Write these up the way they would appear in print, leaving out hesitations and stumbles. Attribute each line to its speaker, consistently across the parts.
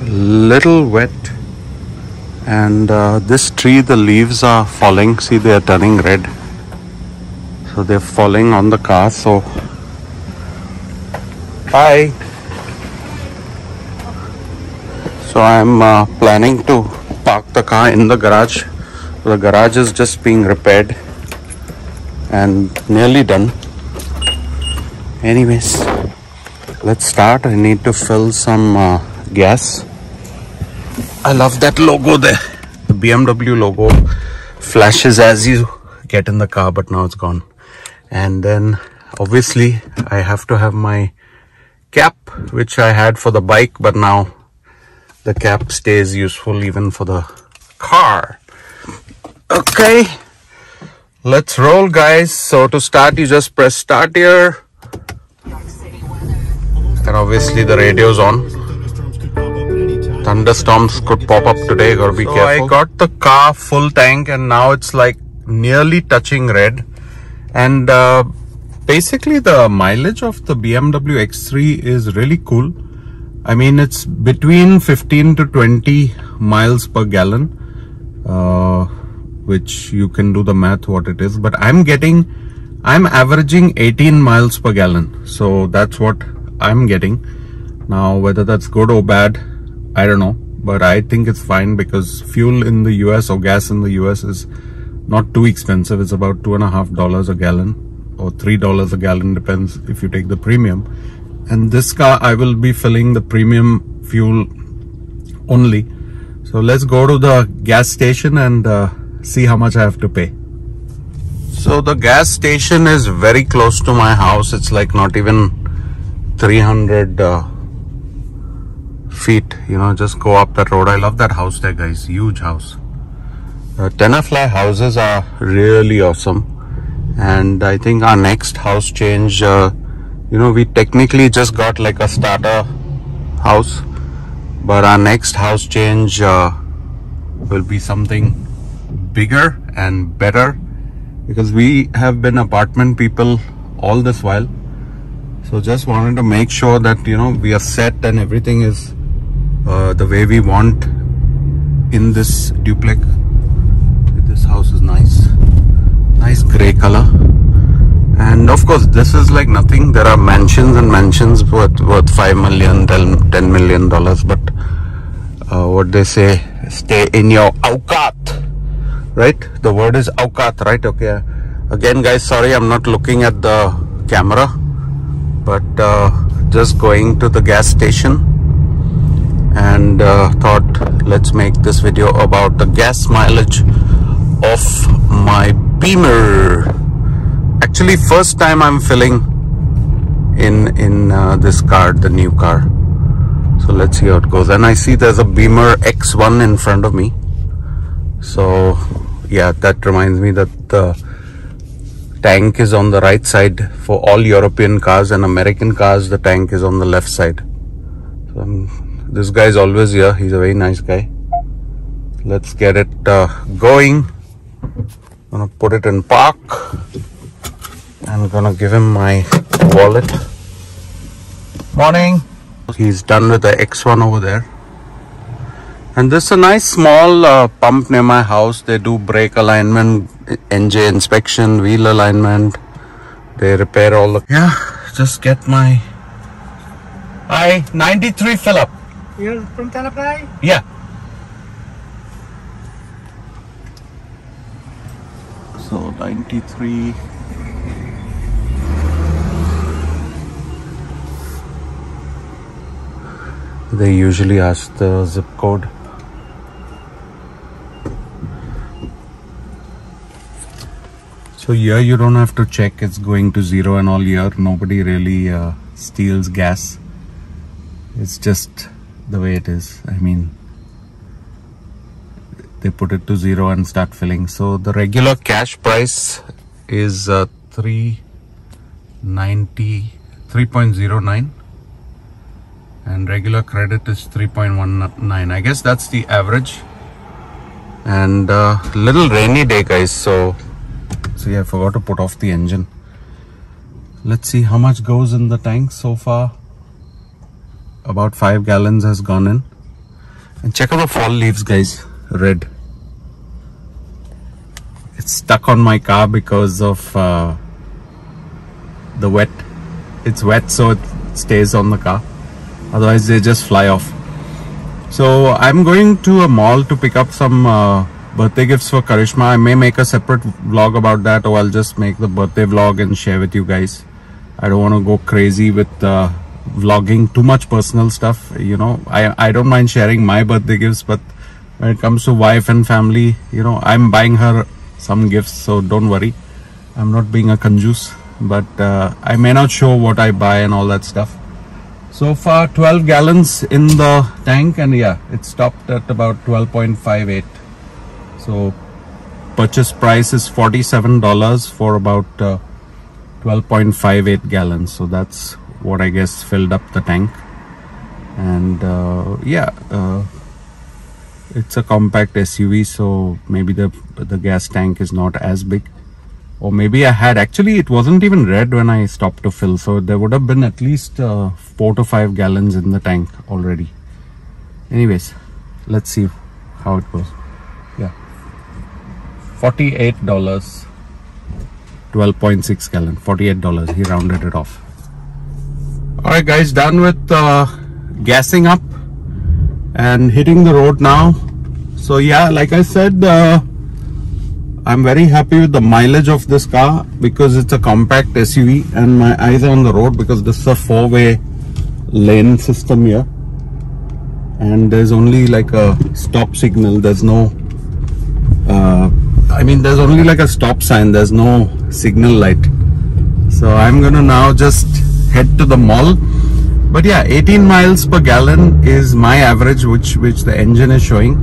Speaker 1: Little wet, and this tree, the leaves are falling. See, they are turning red, so they're falling on the car. So hi. So I'm planning to park the car in the garage. The garage is just being repaired and nearly done. Anyways, let's start. I need to fill some gas. I love that logo there. The BMW logo flashes as you get in the car, but now it's gone. And then obviously I have to have my cap, which I had for the bike, but now the cap stays useful even for the car. Okay, let's roll, guys. So to start, you just press start here, and obviously the radio's on. Thunderstorms could pop up today, gotta be careful. I got the car full tank and now it's like nearly touching red. And basically the mileage of the BMW X3 is really cool. I mean, it's between 15 to 20 miles per gallon, which you can do the math what it is, but I'm averaging 18 miles per gallon. So that's what I'm getting. Now, whether that's good or bad, I don't know, but I think it's fine because fuel in the US or gas in the US is not too expensive. It's about $2.50 a gallon or $3 a gallon, depends if you take the premium. And this car, I will be filling the premium fuel only. So let's go to the gas station and see how much I have to pay. So the gas station is very close to my house. It's like not even 300 feet, you know, just go up that road. I love that house there, guys. Huge house. Tenafly houses are really awesome. And I think our next house change, you know, we technically just got like a starter house, but our next house change will be something bigger and better, because we have been apartment people all this while. So just wanted to make sure that, you know, we are set and everything is the way we want in this duplex. This house is nice gray color, and of course this is like nothing. There are mansions and mansions worth $5 million, $10 million, but what they say, stay in your aukat, right? The word is aukat, right? Okay, again guys, sorry I'm not looking at the camera, but just going to the gas station, and thought let's make this video about the gas mileage of my Beamer. Actually, first time I'm filling in this car, the new car. So let's see how it goes. And I see there's a Beamer X1 in front of me. So yeah, that reminds me that the tank is on the right side for all European cars, and American cars the tank is on the left side. So this guy is always here. He's a very nice guy. Let's get it going. Gonna put it in park. I'm gonna give him my wallet. Morning. He's done with the X1 over there. And this is a nice small pump near my house. They do brake alignment, NJ inspection, wheel alignment. They repair all the... Yeah, just get my... 93 fill up.
Speaker 2: You're from Tenafly?
Speaker 1: Yeah. So 93. They usually ask the zip code. So here you don't have to check, it's going to 0 and all year. Nobody really steals gas. It's just the way it is. I mean, they put it to 0 and start filling. So the regular cash price is 3.09 and regular credit is 3.19. I guess that's the average. And little rainy day, guys, so see, I forgot to put off the engine. Let's see how much goes in the tank so far. About 5 gallons has gone in. And check out the fall leaves, guys. Red. It's stuck on my car because of the wet. It's wet, so it stays on the car. Otherwise, they just fly off. So I'm going to a mall to pick up some birthday gifts for Karishma. I may make a separate vlog about that, or I'll just make the birthday vlog and share with you guys. I don't want to go crazy with vlogging too much personal stuff. You know, I don't mind sharing my birthday gifts, but when it comes to wife and family, you know, I'm buying her some gifts, so don't worry. I'm not being a kanjus, but I may not show what I buy and all that stuff. So far 12 gallons in the tank, and yeah, it stopped at about 12.58. So purchase price is $47 for about 12.58 gallons. So that's what I guess filled up the tank. And yeah, it's a compact SUV, so maybe the gas tank is not as big. Or maybe I had, actually it wasn't even red when I stopped to fill, so there would have been at least 4 to 5 gallons in the tank already. Anyways, let's see how it goes. Yeah, $48, 12.6 gallon, $48. He rounded it off. Alright guys, done with gassing up and hitting the road now. So yeah, like I said, I'm very happy with the mileage of this car because it's a compact SUV, and my eyes are on the road because this is a 4-way lane system here, and there's only like a stop signal. There's no there's only like a stop sign. There's no signal light. So I'm gonna now just head to the mall. But yeah, 18 miles per gallon is my average, which the engine is showing.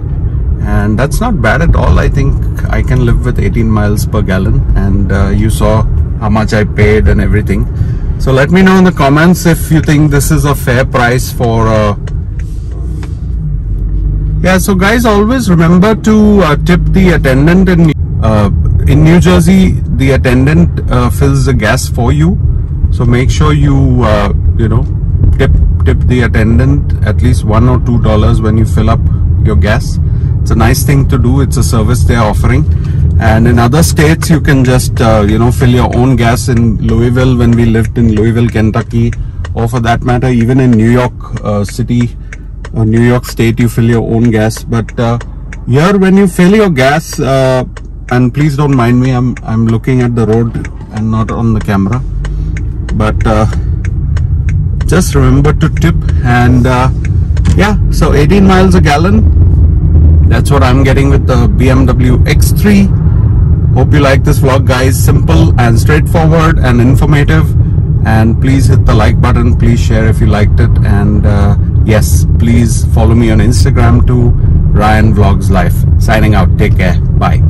Speaker 1: And that's not bad at all. I think I can live with 18 miles per gallon, and you saw how much I paid and everything. So let me know in the comments if you think this is a fair price for yeah. So guys, always remember to tip the attendant. In New Jersey, the attendant fills the gas for you, so make sure you you know, tip the attendant at least $1 or $2 when you fill up your gas. It's a nice thing to do. It's a service they are offering. And in other states, you can just you know, fill your own gas. In Louisville, when we lived in Louisville, Kentucky, or for that matter even in New York City or New York State, you fill your own gas. But here, when you fill your gas, and please don't mind me, I'm looking at the road and not on the camera, but just remember to tip. And yeah, so 18 miles a gallon, that's what I'm getting with the BMW X3. Hope you like this vlog, guys. Simple and straightforward and informative. And please hit the like button. Please share if you liked it. And yes, please follow me on Instagram too, Ryan Vlogs Life. Signing out. Take care. Bye.